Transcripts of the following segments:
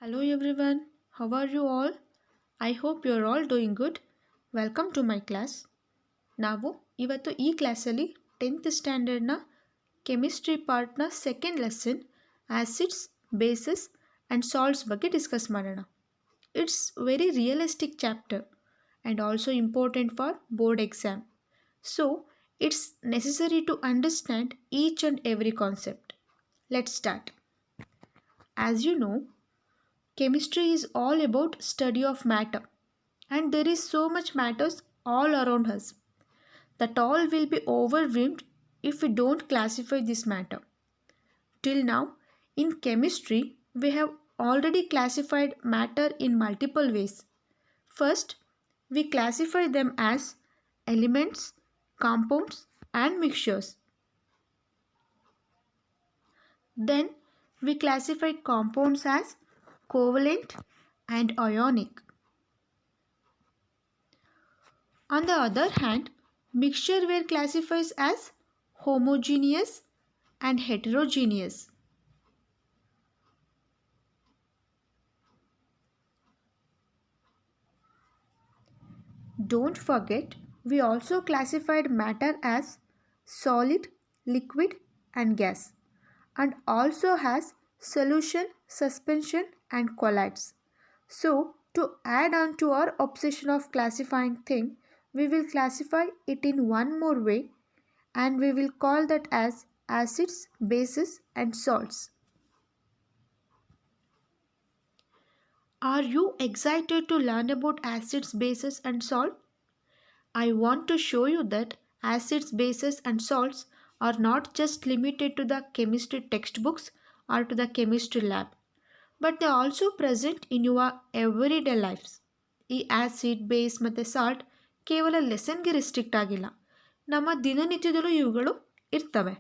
Hello everyone, how are you all? I hope you're all doing good. Welcome to my class. ನಾವು ಇವತ್ತು ಈ ಕ್ಲಾಸಲ್ಲಿ 10th ಸ್ಟ್ಯಾಂಡರ್ಡ್ನ chemistry ಪಾರ್ಟ್ನ second lesson acids bases and salts ಬಗ್ಗೆ discuss ಮಾಡೋಣ. It's very realistic chapter and also important for board exam. So it's necessary to understand each and every concept. Let's start. As you know, chemistry is all about study of matter, and there is so much matters all around us that all will be overwhelmed if we don't classify this matter. Till now, in chemistry, we have already classified matter in multiple ways. First, we classify them as elements, compounds, and mixtures. Then, we classify compounds as covalent and ionic. On the other hand, mixture were classified as homogeneous and heterogeneous. Don't forget, we also classified matter as solid, liquid and gas, and also has solution, suspension and colloids. So, to add on to our obsession of classifying thing, we will classify it in one more way, and we will call that as acids, bases and salts. Are you excited to learn about acids, bases and salt? I want to show you that acids, bases and salts are not just limited to the chemistry textbooks or to the chemistry lab, but they are also present in your everyday lives. ಈ acid, base ಮತ್ತು salt ಕೇವಲ ಲೆಸನ್ಗೆ restrict ಆಗಿಲ್ಲ, ನಮ್ಮ ದಿನನಿತ್ಯದಲ್ಲೂ ಇವುಗಳು ಇರ್ತವೆ.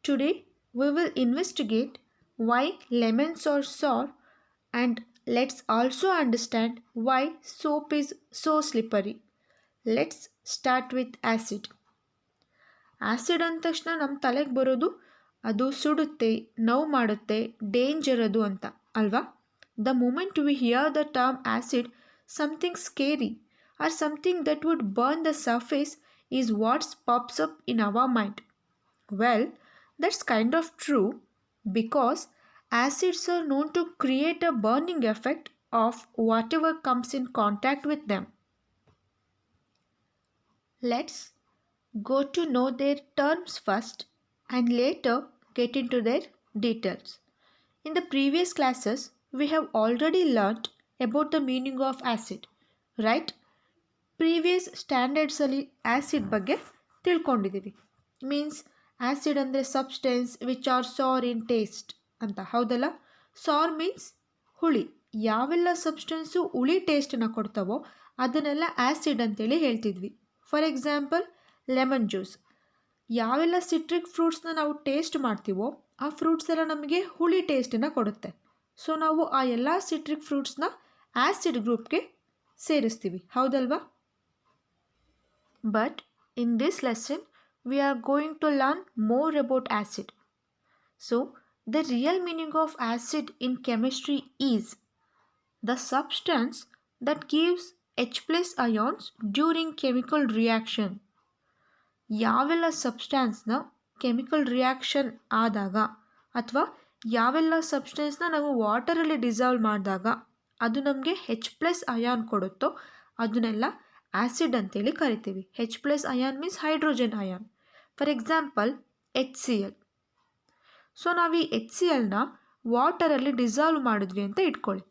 Today we will investigate why lemons are sour, and let's also understand why soap is so slippery. Let's start with acid. Acid ಅಂದ ತಕ್ಷಣ ನಮ್ಮ ತಲೆಗೆ ಬರೋದು ಅದು ಸುಡುತ್ತೆ, ನೋವು ಮಾಡುತ್ತೆ, ಡೇಂಜರ್ ಅದು ಅಂತ ಅಲ್ವಾ? The moment we hear the term acid, something scary or something that would burn the surface is what's pops up in our mind. Well, that's kind of true because acids are known to create a burning effect of whatever comes in contact with them. Let's go to know their terms first and later get into their details. In the previous classes, we have already learnt about the meaning of acid, right? Previous standards ಅಲ್ಲಿ acid ಬಗ್ಗೆ ತಿಳ್ಕೊಂಡಿದ್ದೀವಿ. Means acid ಅಂದರೆ substance which R sir in taste ಅಂತ, ಹೌದಲ್ಲ? Sir means ಹುಳಿ. ಯಾವೆಲ್ಲ substance ಹುಳಿ ಟೇಸ್ಟನ್ನು ಕೊಡ್ತಾವೋ ಅದನ್ನೆಲ್ಲ acid ಅಂತೇಳಿ ಹೇಳ್ತಿದ್ವಿ. For example lemon juice. ಯಾವೆಲ್ಲ ಸಿಟ್ರಿಕ್ ಫ್ರೂಟ್ಸ್ನ ನಾವು ಟೇಸ್ಟ್ ಮಾಡ್ತೀವೋ ಆ ಫ್ರೂಟ್ಸ್ ಎಲ್ಲ ನಮಗೆ ಹುಳಿ ಟೇಸ್ಟನ್ನು ಕೊಡುತ್ತೆ. ಸೊ ನಾವು ಆ ಎಲ್ಲ ಸಿಟ್ರಿಕ್ ಫ್ರೂಟ್ಸ್ನ ಆ್ಯಸಿಡ್ ಗ್ರೂಪ್ಗೆ ಸೇರಿಸ್ತೀವಿ, ಹೌದಲ್ವಾ? But in this lesson we are going to learn more about acid. So, the real meaning of acid in chemistry is the substance that gives H plus ions during chemical reaction. ಯಾವೆಲ್ಲ ಸಬ್ಸ್ಟೆನ್ಸ್ನ chemical reaction ಆದಾಗ ಅಥವಾ ಯಾವೆಲ್ಲ ಸಬ್ಸ್ಟೆನ್ಸ್ನ ನಾವು ವಾಟರಲ್ಲಿ dissolve ಮಾಡಿದಾಗ ಅದು ನಮಗೆ H plus ion ಕೊಡುತ್ತೋ ಅದನ್ನೆಲ್ಲ acid ಅಂತೇಳಿ ಕರಿತೀವಿ. H plus ion means hydrogen ion. For example HCl. So ನಾವು ಈ HClನ ವಾಟರಲ್ಲಿ ಡಿಸಾಲ್ವ್ ಮಾಡಿದ್ವಿ ಅಂತ ಇಟ್ಕೊಳ್ಳಿ.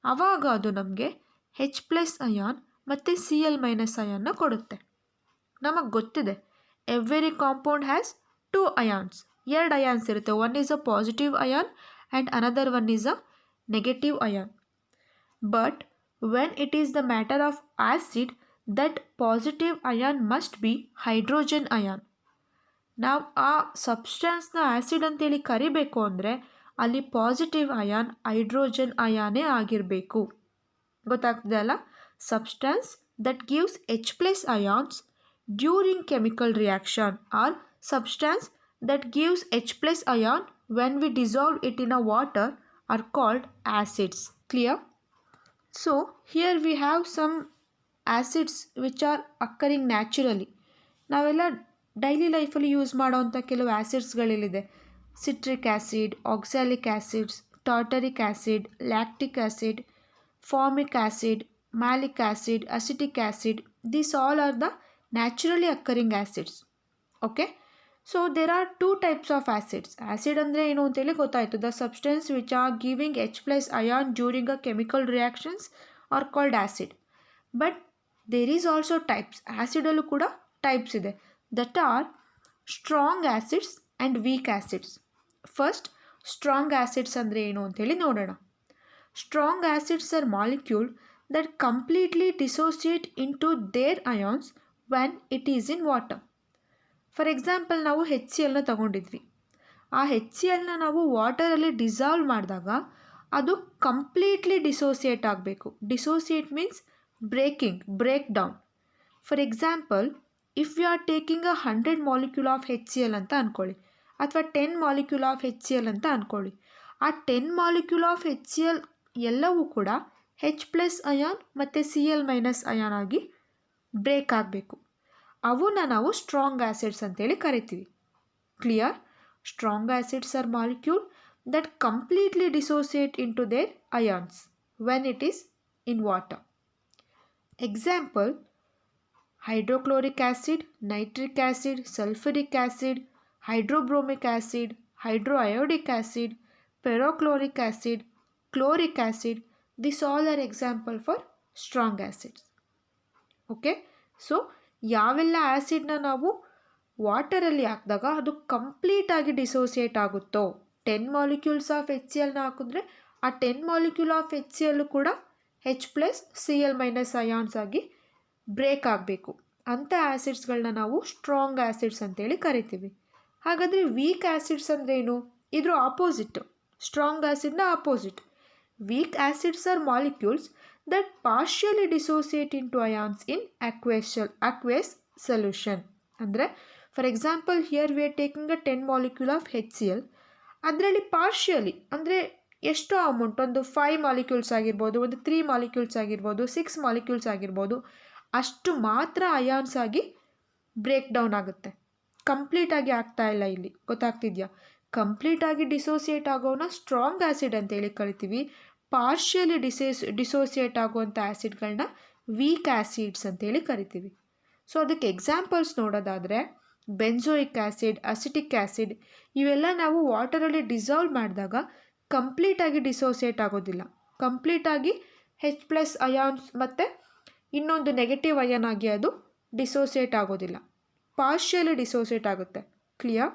ಆವಾಗ ಅದು ನಮಗೆ H ಪ್ಲಸ್ ಅಯಾನ್ ಮತ್ತು Cl ಮೈನಸ್ ಅಯಾನ್ನ ಕೊಡುತ್ತೆ. ನಮಗೆ ಗೊತ್ತಿದೆ every compound has 2 ions. 2 ions ಇರುತ್ತೆ. One is a positive ion and another one is a negative ion. But when it is the matter of acid, that positive ion must be hydrogen ion. ನಾವು ಆ ಸಬ್ಸ್ಟೆನ್ಸ್ನ acid ಅಂತೇಳಿ ಕರಿಬೇಕು ಅಂದರೆ ಅಲ್ಲಿ positive ion hydrogen ಅಯಾನೇ ಆಗಿರಬೇಕು. ಗೊತ್ತಾಗ್ತದೆ ಅಲ್ಲ? Substance that gives H plus ions during chemical reaction or substance that gives H plus ion when we dissolve it in a water are called acids. Clear? So here we have some acids which are occurring naturally. ನಾವೆಲ್ಲ daily ಲೈಫಲ್ಲಿ use ಮಾಡೋವಂಥ ಕೆಲವು ಆ್ಯಸಿಡ್ಸ್ಗಳಿಲ್ಲಿದೆ. Citric acid, oxalic acids, tartaric acid, lactic acid, formic acid, malic acid, acetic acid. These all are the naturally occurring acids. Okay? So there are two types of acids. Acid ಅಂದರೆ ಏನು ಅಂತೇಳಿ ಗೊತ್ತಾಯಿತು. The substance which are giving H plus ion during a chemical reactions are called acid. But there is also types. ಆ್ಯಸಿಡಲ್ಲೂ ಕೂಡ types ಇದೆ. That are strong acids and weak acids. First, strong acids ಅಂದರೆ ಏನು ಅಂತೇಳಿ ನೋಡೋಣ. Strong acids are molecules that completely dissociate into their ions when it is in water. For example ನಾವು HClನ ತಗೊಂಡಿದ್ವಿ. ಆ HClನ ನಾವು ವಾಟರಲ್ಲಿ dissolve ಮಾಡಿದಾಗ ಅದು ಕಂಪ್ಲೀಟ್ಲಿ ಡಿಸೋಸಿಯೇಟ್ ಆಗಬೇಕು. Dissociate means break down. For example, if you are taking a 100 molecule of HCl ಅಂತ ಅಂದ್ಕೊಳ್ಳಿ, ಅಥವಾ 10 molecule of HCl ಅಂತ ಅಂದ್ಕೊಳ್ಳಿ. ಆ 10 ಮಾಲಿಕ್ಯೂಲ್ ಆಫ್ HCl ಎಲ್ಲವೂ ಕೂಡ H ಪ್ಲಸ್ ಅಯಾನ್ ಮತ್ತು Cl ಮೈನಸ್ ಅಯಾನ್ ಆಗಿ ಬ್ರೇಕ್ ಆಗಬೇಕು. ಅವನ್ನ ನಾವು ಸ್ಟ್ರಾಂಗ್ ಆ್ಯಸಿಡ್ಸ್ ಅಂತೇಳಿ ಕರಿತೀವಿ. Clear? Strong acids are molecule that completely dissociate into their ions when it is in water. Example, hydrochloric acid, nitric acid, sulphuric acid, hydrobromic acid, hydroiodic acid, perchloric acid, chloric acid. This all are example for strong acids. Okay? So ಯಾವೆಲ್ಲ ಆ್ಯಸಿಡ್ನ ನಾವು ವಾಟರಲ್ಲಿ ಹಾಕಿದಾಗ ಅದು ಕಂಪ್ಲೀಟಾಗಿ dissociate ಆಗುತ್ತೋ, 10 molecules of HClನ ಹಾಕಿದ್ರೆ ಆ 10 molecule of HCl ಕೂಡ H plus Cl minus ions ಆಗಿ ಬ್ರೇಕ್ ಆಗಬೇಕು. ಅಂಥ ಆ್ಯಸಿಡ್ಸ್ಗಳನ್ನ ನಾವು ಸ್ಟ್ರಾಂಗ್ ಆ್ಯಸಿಡ್ಸ್ ಅಂತೇಳಿ ಕರಿತೀವಿ. ಹಾಗಾದರೆ ವೀಕ್ ಆ್ಯಸಿಡ್ಸ್ ಅಂದರೆ ಏನು? ಇದ್ರ ಆಪೋಸಿಟ್, ಸ್ಟ್ರಾಂಗ್ ಆ್ಯಸಿಡ್ನ opposite. Weak acids are molecules that partially dissociate into ions in aqueous solution. ಅಂದರೆ for example, here we are taking a 10 molecule of HCl. ಅದರಲ್ಲಿ ಪಾರ್ಷಿಯಲಿ ಅಂದರೆ ಎಷ್ಟೋ ಅಮೌಂಟ್, ಒಂದು 5 ಮಾಲಿಕ್ಯೂಲ್ಸ್ ಆಗಿರ್ಬೋದು, ಒಂದು 3 ಮಾಲಿಕ್ಯೂಲ್ಸ್ ಆಗಿರ್ಬೋದು, 6 ಮಾಲಿಕ್ಯೂಲ್ಸ್ ಆಗಿರ್ಬೋದು, ಅಷ್ಟು ಮಾತ್ರ ಅಯಾನ್ಸ್ ಆಗಿ ಬ್ರೇಕ್ ಡೌನ್ ಆಗುತ್ತೆ. ಕಂಪ್ಲೀಟಾಗಿ ಆಗ್ತಾ ಇಲ್ಲ. ಇಲ್ಲಿ ಗೊತ್ತಾಗ್ತಿದೆಯಾ? ಕಂಪ್ಲೀಟಾಗಿ ಡಿಸೋಸಿಯೇಟ್ ಆಗೋನ ಸ್ಟ್ರಾಂಗ್ ಆ್ಯಸಿಡ್ ಅಂತೇಳಿ ಕರಿತೀವಿ. ಪಾರ್ಷಿಯಲಿ ಡಿಸೋಸಿಯೇಟ್ ಆಗುವಂಥ ಆ್ಯಸಿಡ್ಗಳನ್ನ ವೀಕ್ ಆ್ಯಸಿಡ್ಸ್ ಅಂತೇಳಿ ಕರಿತೀವಿ. ಸೊ ಅದಕ್ಕೆ ಎಕ್ಸಾಂಪಲ್ಸ್ ನೋಡೋದಾದರೆ ಬೆಂಜೋಯಿಕ್ ಆ್ಯಸಿಡ್, ಅಸಿಟಿಕ್ ಆ್ಯಸಿಡ್, ಇವೆಲ್ಲ ನಾವು ವಾಟರಲ್ಲಿ ಡಿಸಾಲ್ವ್ ಮಾಡಿದಾಗ ಕಂಪ್ಲೀಟಾಗಿ ಡಿಸೋಸಿಯೇಟ್ ಆಗೋದಿಲ್ಲ. ಕಂಪ್ಲೀಟಾಗಿ H ಪ್ಲಸ್ ಅಯಾನ್ಸ್ ಮತ್ತು ಇನ್ನೊಂದು ನೆಗೆಟಿವ್ ಅಯಾನ್ ಆಗಿ ಅದು ಡಿಸೋಸಿಯೇಟ್ ಆಗೋದಿಲ್ಲ. ಪಾರ್ಷಿಯಲಿ ಡಿಸೋಸಿಯೇಟ್ ಆಗುತ್ತೆ. Clear?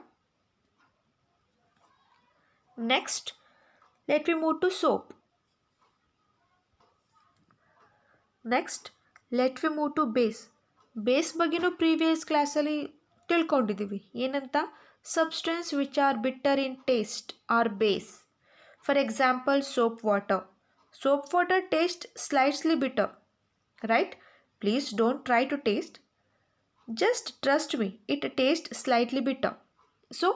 Next, let we move to soap. Next, let we move to base. Base ಬಗ್ಗೆನೂ ಪ್ರೀವಿಯಸ್ ಕ್ಲಾಸಲ್ಲಿ ತಿಳ್ಕೊಂಡಿದ್ದೀವಿ. ಏನಂತ? Substance which are bitter in taste are base. For example, soap water. Soap water taste slightly bitter, right? Please don't try to taste, just trust me, it taste slightly bitter. So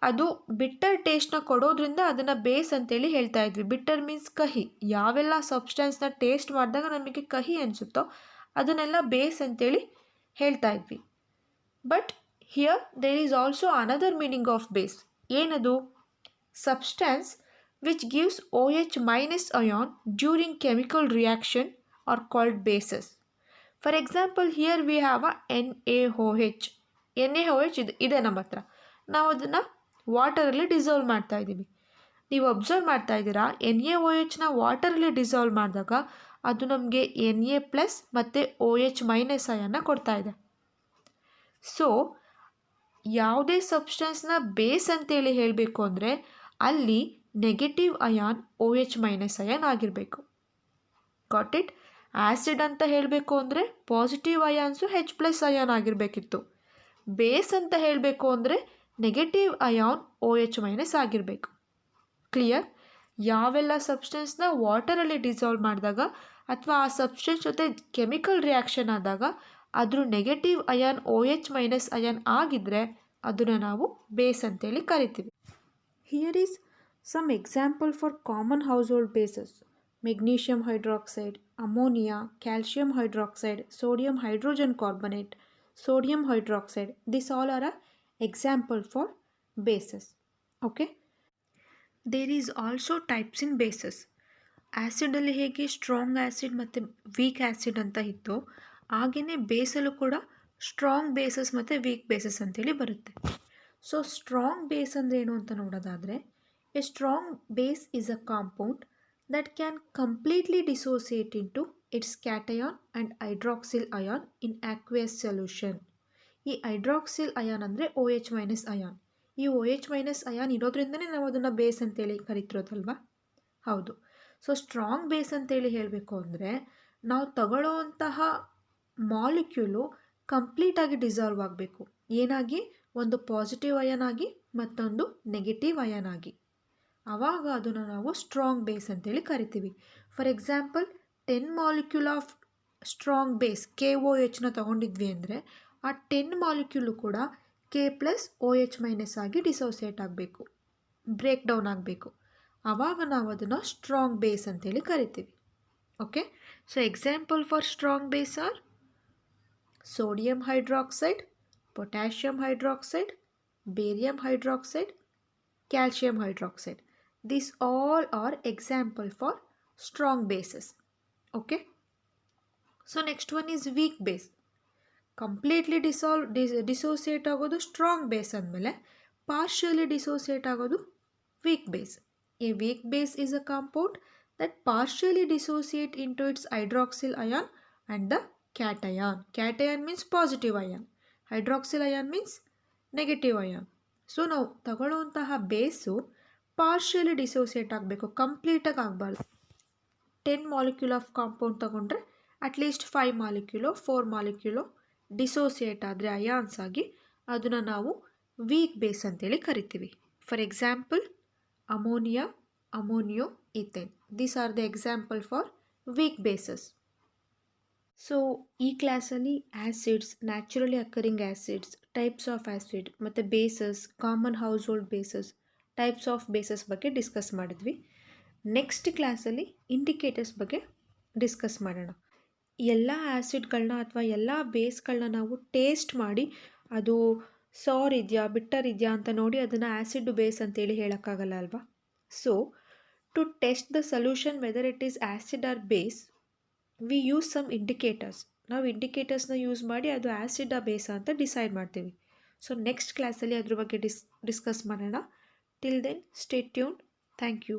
ಅದು bitter ಟೇಸ್ಟ್ನ ಕೊಡೋದ್ರಿಂದ ಅದನ್ನು base ಅಂತೇಳಿ ಹೇಳ್ತಾ ಇದ್ವಿ. ಬಿಟ್ಟರ್ means ಕಹಿ. ಯಾವೆಲ್ಲ ಸಬ್ಸ್ಟೆನ್ಸ್ನ taste ಮಾಡಿದಾಗ ನಮಗೆ ಕಹಿ ಅನಿಸುತ್ತೋ ಅದನ್ನೆಲ್ಲ ಬೇಸ್ ಅಂತೇಳಿ ಹೇಳ್ತಾ ಇದ್ವಿ. But here there is also another meaning of base. ಏನದು? Substance which gives OH minus ion during chemical reaction are called bases. For example, here we have a NaOH. NaOH ಇದೆ ನಮ್ಮ ಹತ್ರ. ನಾವು ಅದನ್ನು ವಾಟರಲ್ಲಿ ಡಿಸಾಲ್ವ್ ಮಾಡ್ತಾ ಇದ್ದೀವಿ. ನೀವು ಅಬ್ಸರ್ವ್ ಮಾಡ್ತಾ ಇದ್ದೀರಾ, NaOHನ ವಾಟರಲ್ಲಿ ಡಿಸಾಲ್ವ್ ಮಾಡಿದಾಗ ಅದು ನಮಗೆ Na ಪ್ಲಸ್ ಮತ್ತು OH ಮೈನಸ್ ಅಯಾನ್ನ ಕೊಡ್ತಾ ಇದೆ. ಸೊ ಯಾವುದೇ ಸಬ್ಸ್ಟೆನ್ಸ್ನ ಬೇಸ್ ಅಂತೇಳಿ ಹೇಳಬೇಕು ಅಂದರೆ ಅಲ್ಲಿ negative ion OH minus ion ಆಗಿರಬೇಕು. Got it? ಆ್ಯಸಿಡ್ ಅಂತ ಹೇಳಬೇಕು ಅಂದರೆ positive ions H plus ion ಆಗಿರಬೇಕಿತ್ತು. ಬೇಸ್ ಅಂತ ಹೇಳಬೇಕು ಅಂದರೆ ನೆಗೆಟಿವ್ ಅಯಾನ್ OH ಮೈನಸ್ ಆಗಿರಬೇಕು. ಕ್ಲಿಯರ್? ಯಾವೆಲ್ಲ ಸಬ್ಸ್ಟೆನ್ಸ್ನ ವಾಟರಲ್ಲಿ ಡಿಸಾಲ್ವ್ ಮಾಡಿದಾಗ ಅಥವಾ ಆ ಸಬ್ಸ್ಟೆನ್ಸ್ ಜೊತೆ ಕೆಮಿಕಲ್ ರಿಯಾಕ್ಷನ್ ಆದಾಗ ಅದ್ರ negative ion OH minus ion ಆಗಿದ್ದರೆ ಅದನ್ನು ನಾವು ಬೇಸ್ ಅಂತೇಳಿ ಕರಿತೀವಿ. Here is some example for common household bases: magnesium hydroxide, ammonia, calcium hydroxide, sodium hydrogen carbonate, sodium hydroxide. These all are a example for bases. Okay. There is also types in bases. ಆ್ಯಸಿಡಲ್ಲಿ ಹೇಗೆ strong acid ಮತ್ತು weak acid ಅಂತ ಇತ್ತು, ಹಾಗೆಯೇ ಬೇಸಲ್ಲೂ ಕೂಡ strong basis ಮತ್ತು weak basis ಅಂತೇಳಿ ಬರುತ್ತೆ. So strong base ಅಂದರೆ ಏನು ಅಂತ ನೋಡೋದಾದರೆ, A strong base is a compound that can completely dissociate into it's cation and hydroxyl ion in ಆಕ್ವಿಯಸ್ solution. ಈ ಹೈಡ್ರಾಕ್ಸಿಲ್ ಅಯಾನ್ ಅಂದರೆ OH- ಅಯಾನ್. ಈ OH- ಅಯಾನ್ ಇರೋದ್ರಿಂದನೇ ನಾವು ಅದನ್ನು ಬೇಸ್ ಅಂತೇಳಿ ಕರಿತಿರೋದಲ್ವಾ? ಹೌದು. ಸೊ ಸ್ಟ್ರಾಂಗ್ ಬೇಸ್ ಅಂತೇಳಿ ಹೇಳಬೇಕು ಅಂದರೆ, ನಾವು ತಗೊಳ್ಳೋವಂತಹ ಮಾಲಿಕ್ಯೂಲು ಕಂಪ್ಲೀಟಾಗಿ ಡಿಸಾಲ್ವ್ ಆಗಬೇಕು. ಏನಾಗಿ? ಒಂದು ಪಾಸಿಟಿವ್ ಅಯಾನ್ ಆಗಿ ಮತ್ತೊಂದು ನೆಗೆಟಿವ್ ಅಯಾನ್ ಆಗಿ. ಆವಾಗ ಅದನ್ನು ನಾವು ಸ್ಟ್ರಾಂಗ್ ಬೇಸ್ ಅಂತೇಳಿ ಕರಿತೀವಿ. For example 10 molecule of strong base KOHನ ತಗೊಂಡಿದ್ವಿ ಅಂದರೆ ಆ 10 ಮಾಲಿಕ್ಯೂಲು ಕೂಡ K+OH- ಆಗಿ ಡಿಸೋಸಿಯೇಟ್ ಆಗಬೇಕು, ಬ್ರೇಕ್ ಡೌನ್ ಆಗಬೇಕು. ಆವಾಗ ನಾವು ಅದನ್ನು ಸ್ಟ್ರಾಂಗ್ ಬೇಸ್ ಅಂತೇಳಿ ಕರಿತೀವಿ. Okay. So example for strong base are sodium hydroxide, potassium hydroxide, barium hydroxide, calcium hydroxide. These all are example for strong bases. Okay. So next one is weak base. Completely dissociate ಆಗೋದು strong base ಅಂದಮೇಲೆ partially dissociate ಆಗೋದು weak base. A weak base is a compound that partially dissociate into its hydroxyl ion and the cation. Cation means positive ion, hydroxyl ion means negative ion. So ನಾವು ತಗೊಳ್ಳುವಂತಹ base partially dissociate ಆಗಬೇಕು, ಕಂಪ್ಲೀಟಾಗಿ ಆಗಬಾರ್ದು. 10 molecule of compound ತಗೊಂಡ್ರೆ at least 5 ಮಾಲಿಕ್ಯೂಲೋ 4 ಮಾಲಿಕ್ಯೂಲೋ dissociate ಆದರೆ ions ಆಗಿ ಅದನ್ನು ನಾವು ವೀಕ್ ಬೇಸ್ ಅಂತೇಳಿ ಕರಿತೀವಿ. For example ammonia, ammonium, ethane. These are the example for weak bases. So ಈ ಕ್ಲಾಸಲ್ಲಿ acids, naturally occurring acids, types of acid ಮತ್ತು bases, common household bases, types of bases ಬಗ್ಗೆ discuss ಮಾಡಿದ್ವಿ. Next ಕ್ಲಾಸಲ್ಲಿ indicators ಬಗ್ಗೆ discuss ಮಾಡೋಣ. ಎಲ್ಲ ಆ್ಯಸಿಡ್ಗಳನ್ನ ಅಥವಾ ಎಲ್ಲ ಬೇಸ್ಗಳನ್ನ ನಾವು ಟೇಸ್ಟ್ ಮಾಡಿ ಅದು ಸಾರ್ ಇದೆಯಾ ಬಿಟ್ಟರ್ ಇದೆಯಾ ಅಂತ ನೋಡಿ ಅದನ್ನು ಆ್ಯಸಿಡ್ ಬೇಸ್ ಅಂತೇಳಿ ಹೇಳೋಕ್ಕಾಗಲ್ಲ ಅಲ್ವಾ? So to test the solution whether it is acid or base, we use some indicators. ನಾವು ಇಂಡಿಕೇಟರ್ಸ್ನ ಯೂಸ್ ಮಾಡಿ ಅದು ಆ್ಯಸಿಡ್ ಆ ಬೇಸ ಅಂತ ಡಿಸೈಡ್ ಮಾಡ್ತೀವಿ. ಸೊ ನೆಕ್ಸ್ಟ್ ಕ್ಲಾಸಲ್ಲಿ ಅದ್ರ ಬಗ್ಗೆ ಡಿಸ್ಕಸ್ ಮಾಡೋಣ. Till then stay tuned. Thank you.